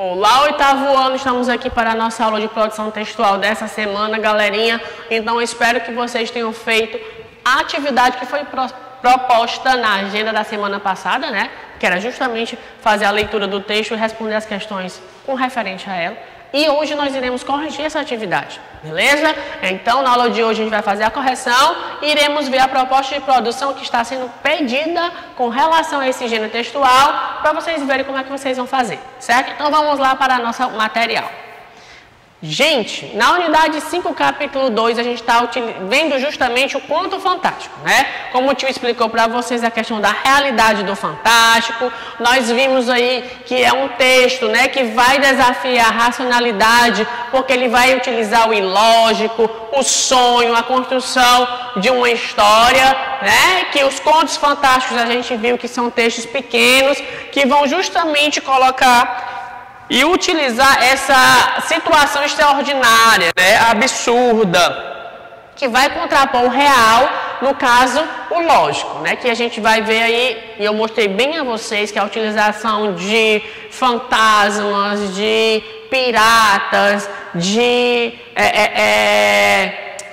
Olá, oitavo ano, estamos aqui para a nossa aula de produção textual dessa semana, galerinha. Então, eu espero que vocês tenham feito a atividade que foi proposta na agenda da semana passada, né? Que era justamente fazer a leitura do texto e responder as questões com referente a ela. E hoje nós iremos corrigir essa atividade, beleza? Então, na aula de hoje a gente vai fazer a correção e iremos ver a proposta de produção que está sendo pedida com relação a esse gênero textual, para vocês verem como é que vocês vão fazer, certo? Então, vamos lá para a nossa material. Gente, na unidade 5, capítulo 2, a gente está vendo justamente o conto fantástico, né? Como o tio explicou para vocês a questão da realidade do fantástico, nós vimos aí que é um texto, né, que vai desafiar a racionalidade, porque ele vai utilizar o ilógico, o sonho, a construção de uma história, né? Que os contos fantásticos a gente viu que são textos pequenos, que vão justamente colocar e utilizar essa situação extraordinária, né, absurda, que vai contrapor o real, no caso, o lógico, né, que a gente vai ver aí, e eu mostrei bem a vocês, que a utilização de fantasmas, de piratas, de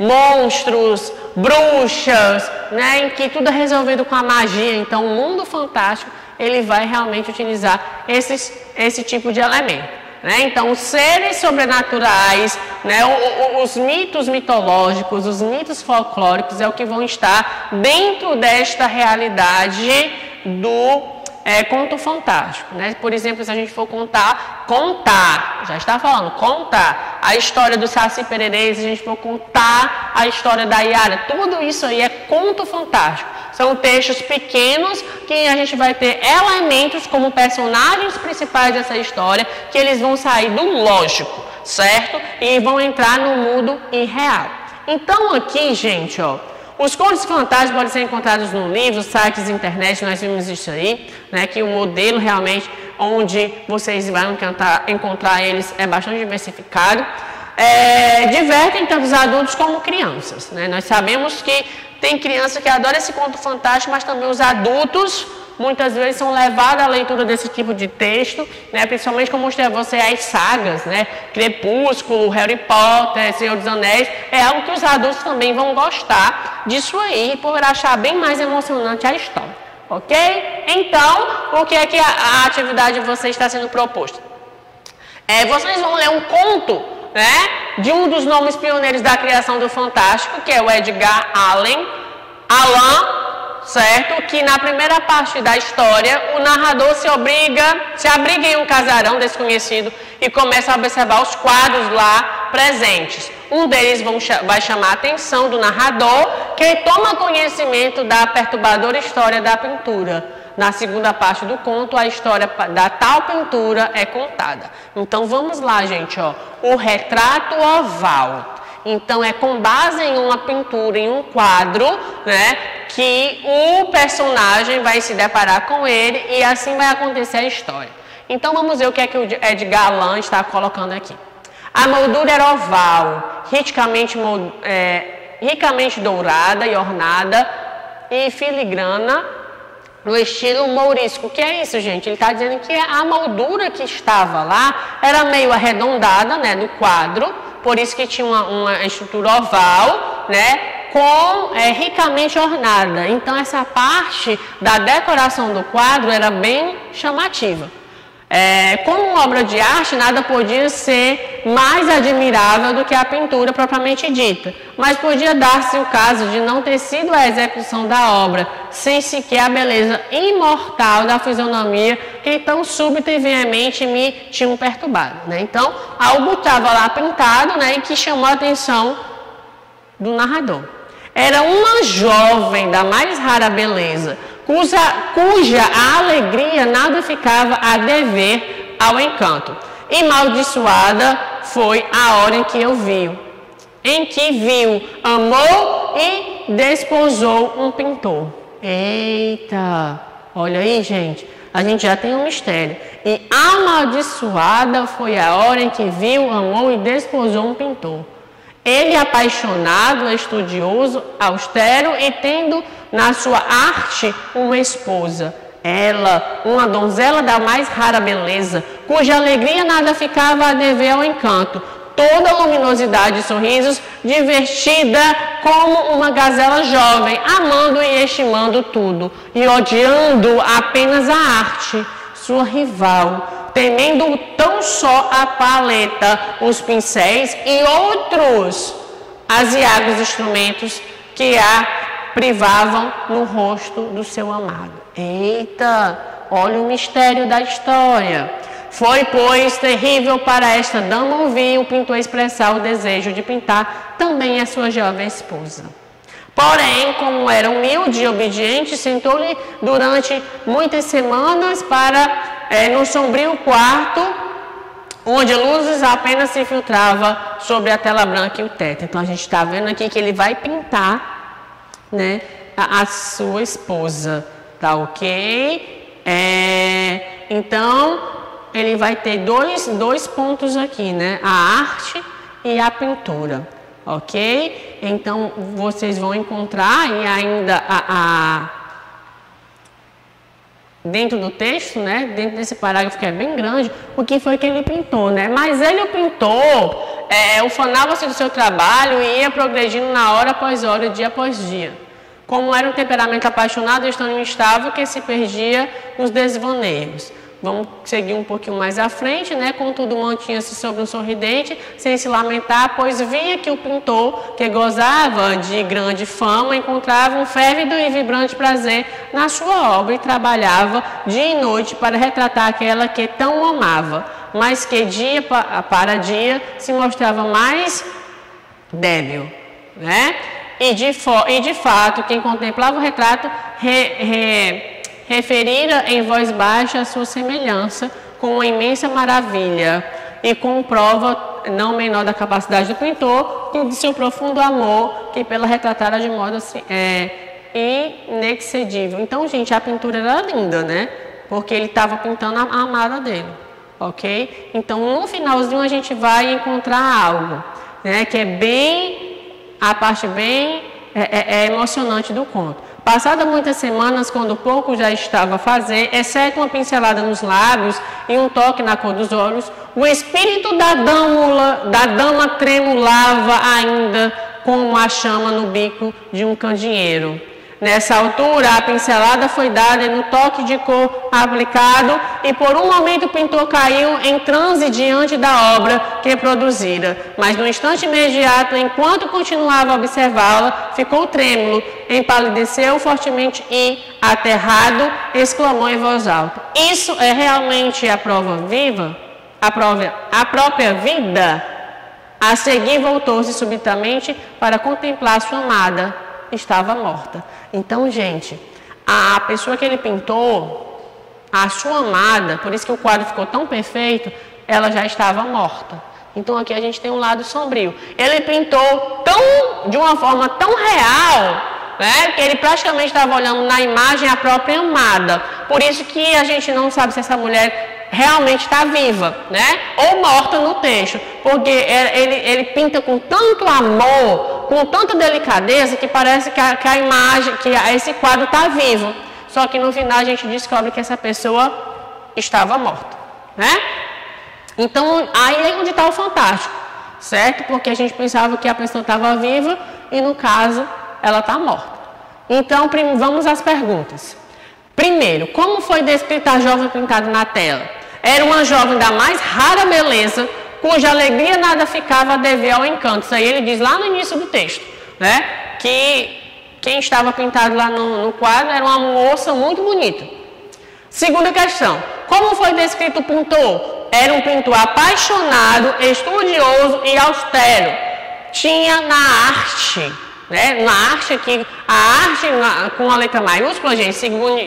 monstros, bruxas, né, em que tudo é resolvido com a magia. Então, o mundo fantástico, ele vai realmente utilizar esse tipo de elemento, né? Então, os seres sobrenaturais, né, os mitos mitológicos, os mitos folclóricos é o que vão estar dentro desta realidade do conto fantástico, né? Por exemplo, se a gente for contar, já está falando, contar a história do Saci Pererê, se a gente for contar a história da Yara, tudo isso aí é conto fantástico. São textos pequenos que a gente vai ter elementos como personagens principais dessa história, que eles vão sair do lógico, certo? E vão entrar no mundo irreal. Então aqui, gente, ó, os contos fantásticos podem ser encontrados no livro, sites, internet, nós vimos isso aí, né? Que o modelo realmente onde vocês vão encontrar eles é bastante diversificado. Divertem tanto os adultos como crianças, né? Nós sabemos que tem criança que adora esse conto fantástico, mas também os adultos muitas vezes são levados à leitura desse tipo de texto, né? Principalmente como eu mostrei a você as sagas, né? Crepúsculo, Harry Potter, Senhor dos Anéis, é algo que os adultos também vão gostar disso aí, por achar bem mais emocionante a história, ok? Então, o que é que a atividade de vocês está sendo proposta? Vocês vão ler um conto, né, de um dos nomes pioneiros da criação do fantástico, que é o Edgar Allan, certo? Que na primeira parte da história, o narrador se abriga em um casarão desconhecido e começa a observar os quadros lá presentes. Um deles vai chamar a atenção do narrador, que toma conhecimento da perturbadora história da pintura. Na segunda parte do conto, a história da tal pintura é contada. Então, vamos lá, gente, ó. O retrato oval. Então, é com base em uma pintura, em um quadro, né, que o personagem vai se deparar com ele e assim vai acontecer a história. Então, vamos ver o que é que o Edgar Allan está colocando aqui. A moldura era oval, ricamente dourada e ornada e filigrana, no estilo mourisco. O que é isso, gente? Ele está dizendo que a moldura que estava lá era meio arredondada, né, do quadro, por isso que tinha uma estrutura oval, né, ricamente ornada. Então, essa parte da decoração do quadro era bem chamativa. Como obra de arte, nada podia ser mais admirável do que a pintura propriamente dita, mas podia dar-se o caso de não ter sido a execução da obra, sem sequer a beleza imortal da fisionomia que tão súbita e veemente me tinham perturbado, né? Então, algo estava lá pintado, né, e que chamou a atenção do narrador. Era uma jovem da mais rara beleza, cuja alegria nada ficava a dever ao encanto. E maldiçoada foi a hora em que viu, amou e desposou um pintor. Eita, olha aí, gente, a gente já tem um mistério. E amaldiçoada foi a hora em que viu, amou e desposou um pintor. Ele, apaixonado, estudioso, austero e tendo na sua arte uma esposa. Ela, uma donzela da mais rara beleza, cuja alegria nada ficava a dever ao encanto, toda luminosidade e sorrisos, divertida como uma gazela jovem, amando e estimando tudo, e odiando apenas a arte, sua rival, temendo tão só a paleta, os pincéis e outros aziagos instrumentos que a privavam no rosto do seu amado. Eita, olha o mistério da história. Foi, pois, terrível para esta dama ouvir o pintor expressar o desejo de pintar também a sua jovem esposa. Porém, como era humilde e obediente, sentou-lhe durante muitas semanas no sombrio quarto, onde luzes apenas se filtravam sobre a tela branca e o teto. Então, a gente está vendo aqui que ele vai pintar, né, a sua esposa, tá ok? Então, ele vai ter dois pontos aqui, né? A arte e a pintura, ok? Então, vocês vão encontrar e ainda dentro do texto, né? Dentro desse parágrafo que é bem grande, o que foi que ele pintou, né? Mas ele o pintou, ufanava-se do seu trabalho e ia progredindo na hora após hora, dia após dia. Como era um temperamento apaixonado e tão instável que se perdia nos desvaneios. Vamos seguir um pouquinho mais à frente, né? Contudo, mantinha-se sobre um sorridente, sem se lamentar, pois via que o pintor, que gozava de grande fama, encontrava um févido e vibrante prazer na sua obra e trabalhava dia e noite para retratar aquela que tão amava, mas que dia para dia se mostrava mais débil, né? E de fato, quem contemplava o retrato referira em voz baixa a sua semelhança com uma imensa maravilha e com prova não menor da capacidade do pintor e de seu profundo amor que pela retratara de modo assim, inexcedível. Então, gente, a pintura era linda, né? Porque ele estava pintando a amada dele, ok? Então, no finalzinho a gente vai encontrar algo, né? Que é a parte bem emocionante do conto. Passadas muitas semanas, quando pouco já estava a fazer, exceto uma pincelada nos lábios e um toque na cor dos olhos, o espírito da dama tremulava ainda como a chama no bico de um candeeiro. Nessa altura, a pincelada foi dada no toque de cor aplicado e por um momento o pintor caiu em transe diante da obra que produzira. Mas no instante imediato, enquanto continuava a observá-la, ficou trêmulo, empalideceu fortemente e, aterrado, exclamou em voz alta: "Isso é realmente a prova viva? A própria vida?" A seguir voltou-se subitamente para contemplar sua amada. Estava morta. Então, gente, a pessoa que ele pintou, a sua amada, por isso que o quadro ficou tão perfeito, ela já estava morta. Então, aqui a gente tem um lado sombrio. Ele pintou de uma forma tão real, né, que ele praticamente estava olhando na imagem a própria amada. Por isso que a gente não sabe se essa mulher realmente está viva, né? Ou morta no texto, porque ele pinta com tanto amor, com tanta delicadeza, que parece que a imagem, que esse quadro está vivo. Só que no final a gente descobre que essa pessoa estava morta, né? Então, aí é onde está o fantástico, certo? Porque a gente pensava que a pessoa estava viva e, no caso, ela está morta. Então, vamos às perguntas. Primeiro, como foi descrita a jovem pintada na tela? Era uma jovem da mais rara beleza, cuja alegria nada ficava a dever ao encanto. Isso aí ele diz lá no início do texto, né? Que quem estava pintado lá no quadro era uma moça muito bonita. Segunda questão, como foi descrito o pintor? Era um pintor apaixonado, estudioso e austero. Tinha na arte, né? Na arte aqui, a arte com a letra maiúscula, gente,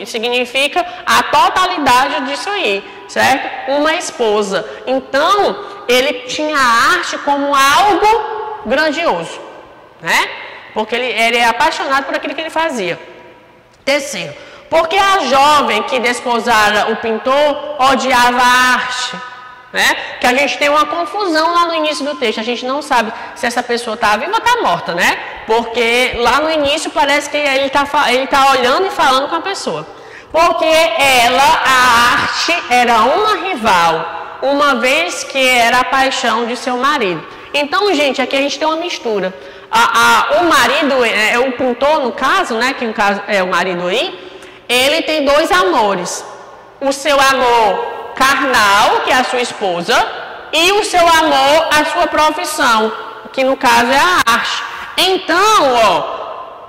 significa a totalidade disso aí, certo? Uma esposa. Então, ele tinha a arte como algo grandioso, né? Porque ele é apaixonado por aquilo que ele fazia. Terceiro, porque a jovem que desposara o pintor odiava a arte, né? Que a gente tem uma confusão lá no início do texto. A gente não sabe se essa pessoa está viva ou está morta, né? Porque lá no início parece que ele tá olhando e falando com a pessoa. Porque a arte era uma rival, uma vez que era a paixão de seu marido. Então, gente, aqui a gente tem uma mistura. O marido, o pintor, no caso, né, que no caso é o marido aí, ele tem dois amores. O seu amor carnal, que é a sua esposa, e o seu amor, a sua profissão, que no caso é a arte. Então,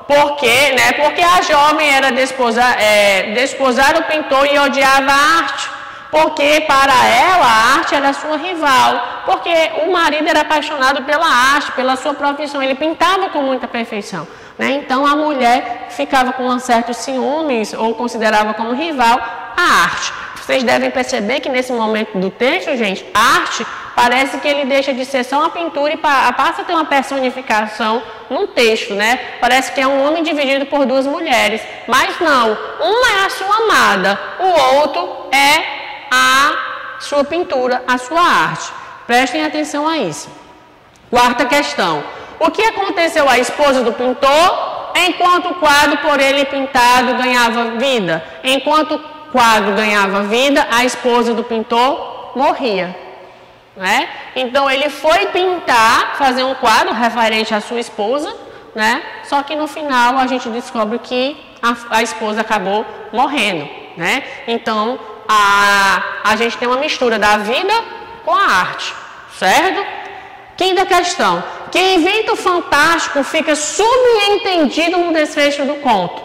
por quê? Né? Porque a jovem era desposar o pintor e odiava a arte. Porque para ela a arte era sua rival. Porque o marido era apaixonado pela arte, pela sua profissão. Ele pintava com muita perfeição. Né? Então a mulher ficava com um certo ciúmes ou considerava como rival a arte. Vocês devem perceber que nesse momento do texto, gente, a arte parece que ele deixa de ser só uma pintura e passa a ter uma personificação no texto, né? Parece que é um homem dividido por duas mulheres. Mas não, uma é a sua amada, o outro é a sua pintura, a sua arte. Prestem atenção a isso. Quarta questão. O que aconteceu à esposa do pintor enquanto o quadro por ele pintado ganhava vida? Enquanto o quadro ganhava vida, a esposa do pintor morria. Né? Então ele foi pintar, fazer um quadro referente à sua esposa, né? Só que no final a gente descobre que a esposa acabou morrendo. Né? Então a gente tem uma mistura da vida com a arte, certo? Quinta questão. Que evento fantástico fica subentendido no desfecho do conto?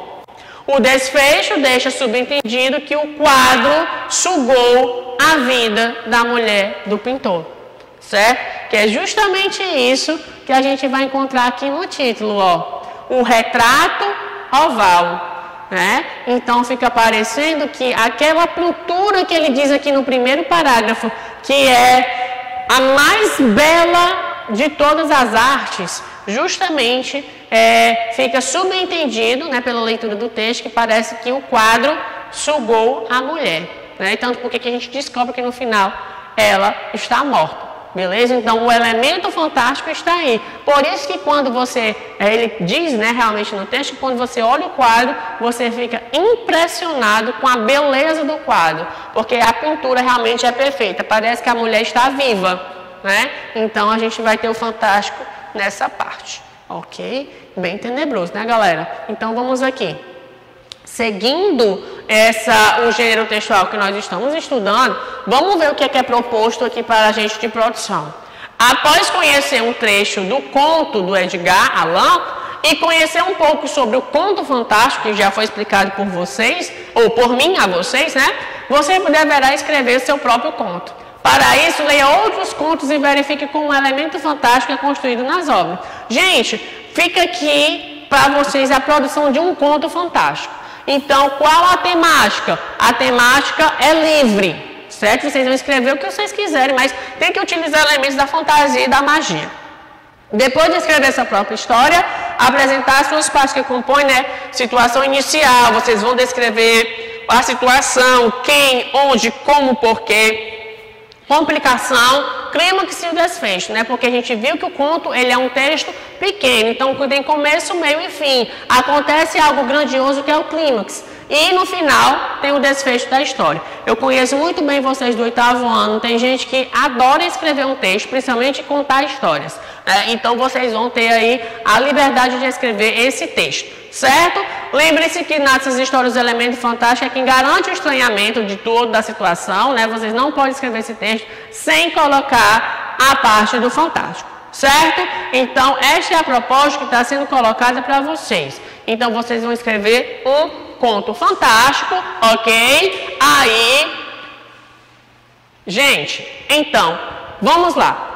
O desfecho deixa subentendido que o quadro sugou a vida da mulher do pintor, certo? Que é justamente isso que a gente vai encontrar aqui no título, ó. O retrato oval, né? Então fica parecendo que aquela pintura que ele diz aqui no primeiro parágrafo, que é a mais bela de todas as artes, justamente fica subentendido, né, pela leitura do texto, que parece que o quadro sugou a mulher. Né? Tanto porque que a gente descobre que no final ela está morta. Beleza? Então o elemento fantástico está aí. Por isso que quando você, ele diz, né, realmente no texto, que quando você olha o quadro, você fica impressionado com a beleza do quadro. Porque a pintura realmente é perfeita. Parece que a mulher está viva. Né? Então a gente vai ter o fantástico nessa parte. Ok? Bem tenebroso, né, galera? Então vamos aqui. Seguindo o gênero textual que nós estamos estudando, vamos ver o que é proposto aqui para a gente de produção. Após conhecer um trecho do conto do Edgar Allan e conhecer um pouco sobre o conto fantástico, que já foi explicado por vocês, ou por mim a vocês, né? Você deverá escrever seu próprio conto. Para isso, leia outros contos e verifique como um elemento fantástico é construído nas obras. Gente, fica aqui para vocês a produção de um conto fantástico. Então, qual a temática? A temática é livre, certo? Vocês vão escrever o que vocês quiserem, mas tem que utilizar elementos da fantasia e da magia. Depois de escrever essa própria história, apresentar as suas partes que compõem, né? Situação inicial, vocês vão descrever a situação, quem, onde, como, porquê. Complicação, clímax e o desfecho, né? Porque a gente viu que o conto, ele é um texto pequeno, então tem começo, meio e fim. Acontece algo grandioso que é o clímax. E no final tem o desfecho da história. Eu conheço muito bem vocês do 8º ano, tem gente que adora escrever um texto, principalmente contar histórias. Então vocês vão ter aí a liberdade de escrever esse texto. Certo? Lembre-se que nessas histórias o elemento fantástico é quem garante o estranhamento de toda a situação, né? Vocês não podem escrever esse texto sem colocar a parte do fantástico, certo? Então, esta é a proposta que está sendo colocada para vocês. Então, vocês vão escrever um conto fantástico, ok? Aí, gente, então, vamos lá.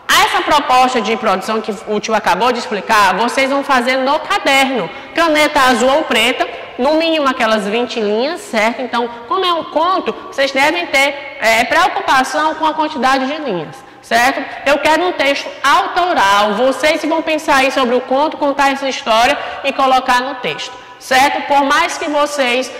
Essa proposta de produção que o tio acabou de explicar, vocês vão fazer no caderno. Caneta azul ou preta, no mínimo aquelas 20 linhas, certo? Então, como é um conto, vocês devem ter preocupação com a quantidade de linhas, certo? Eu quero um texto autoral. Vocês vão pensar aí sobre o conto, contar essa história e colocar no texto. Certo? Por mais que vocês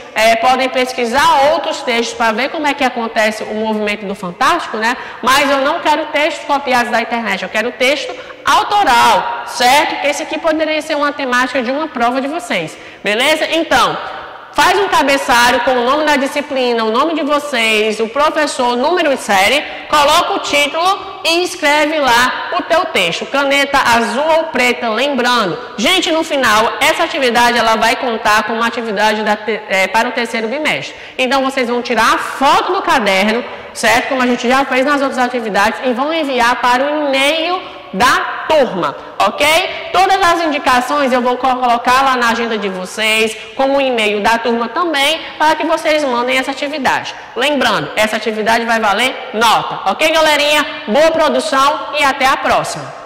podem pesquisar outros textos para ver como é que acontece o movimento do fantástico, né? Mas eu não quero textos copiados da internet, eu quero texto autoral, certo? Que esse aqui poderia ser uma temática de uma prova de vocês, beleza? Então, faz um cabeçalho com o nome da disciplina, o nome de vocês, o professor, número e série, coloca o título e escreve lá o teu texto. Caneta azul ou preta, lembrando. Gente, no final, essa atividade ela vai contar com uma atividade para o terceiro bimestre. Então, vocês vão tirar a foto do caderno, certo? Como a gente já fez nas outras atividades, e vão enviar para o e-mail da turma, ok? Todas as indicações eu vou colocar lá na agenda de vocês, como o e-mail da turma também, para que vocês mandem essa atividade. Lembrando, essa atividade vai valer nota, ok, galerinha? Boa produção e até a próxima!